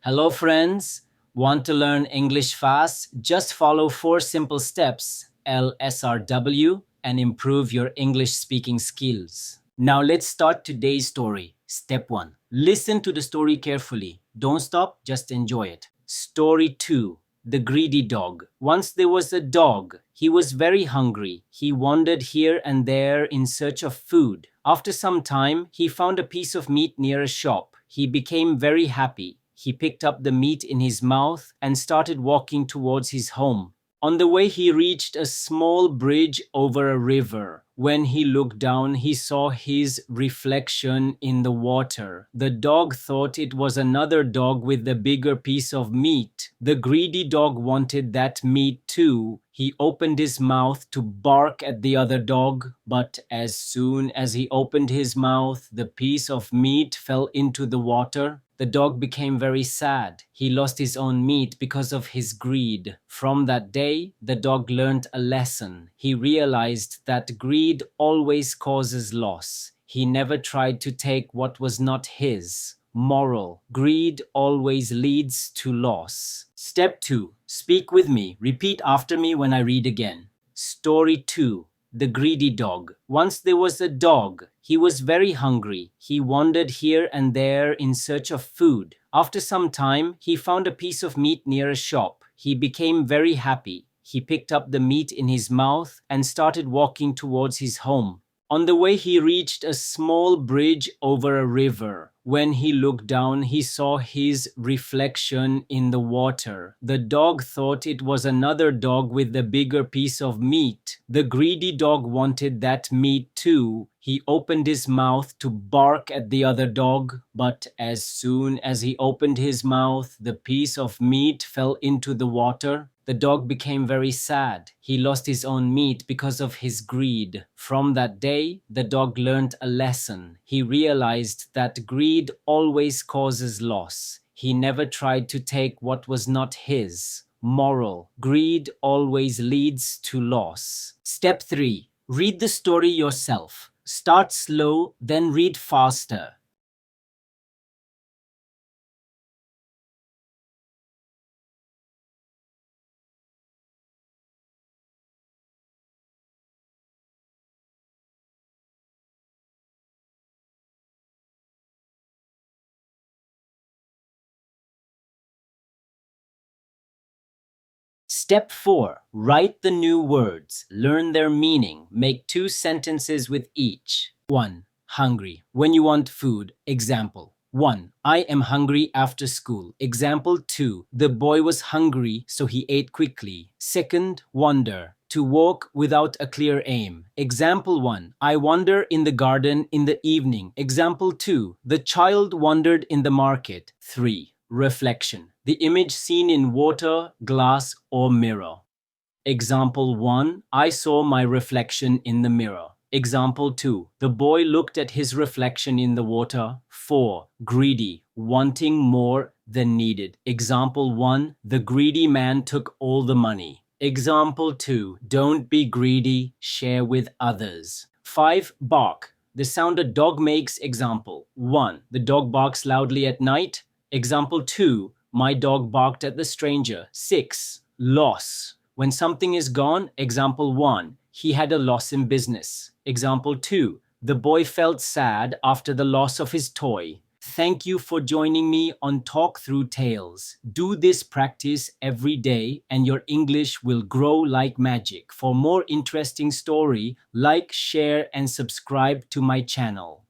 Hello, friends. Want to learn English fast? Just follow 4 simple steps, LSRW, and improve your English speaking skills. Now, let's start today's story. Step 1. Listen to the story carefully. Don't stop, just enjoy it. Story 2. The Greedy Dog. Once there was a dog. He was very hungry. He wandered here and there in search of food. After some time, he found a piece of meat near a shop. He became very happy. He picked up the meat in his mouth and started walking towards his home. On the way, he reached a small bridge over a river. When he looked down, he saw his reflection in the water. The dog thought it was another dog with a bigger piece of meat. The greedy dog wanted that meat too. He opened his mouth to bark at the other dog, but as soon as he opened his mouth, the piece of meat fell into the water. The dog became very sad. He lost his own meat because of his greed. From that day, the dog learned a lesson. He realized that greed always causes loss. He never tried to take what was not his. Moral: greed always leads to loss. Step 2. Speak with me. Repeat after me when I read again. Story 2. The Greedy Dog. Once there was a dog. He was very hungry. He wandered here and there in search of food. After some time, he found a piece of meat near a shop. He became very happy. He picked up the meat in his mouth and started walking towards his home. On the way, he reached a small bridge over a river. When he looked down, he saw his reflection in the water. The dog thought it was another dog with a bigger piece of meat. The greedy dog wanted that meat too. He opened his mouth to bark at the other dog, but as soon as he opened his mouth, the piece of meat fell into the water. The dog became very sad. He lost his own meat because of his greed. From that day, the dog learned a lesson. He realized that greed always causes loss. He never tried to take what was not his. Moral: greed always leads to loss. Step 3. Read the story yourself. Start slow, then read faster. Step 4. Write the new words. Learn their meaning. Make 2 sentences with each. 1. Hungry. When you want food. Example. 1. I am hungry after school. Example 2. The boy was hungry, so he ate quickly. Second, wander. To walk without a clear aim. Example 1. I wander in the garden in the evening. Example 2. The child wandered in the market. 3. Reflection. The image seen in water, glass, or mirror. Example 1. I saw my reflection in the mirror. Example 2. The boy looked at his reflection in the water. 4. Greedy. Wanting more than needed. Example 1. The greedy man took all the money. Example 2. Don't be greedy. Share with others. 5. Bark. The sound a dog makes. Example 1. The dog barks loudly at night. Example 2. My dog barked at the stranger. 6. Loss. When something is gone. Example 1. He had a loss in business. Example 2. The boy felt sad after the loss of his toy. Thank you for joining me on Talk Through Tales. Do this practice every day and your English will grow like magic. For more interesting story, like, share, and subscribe to my channel.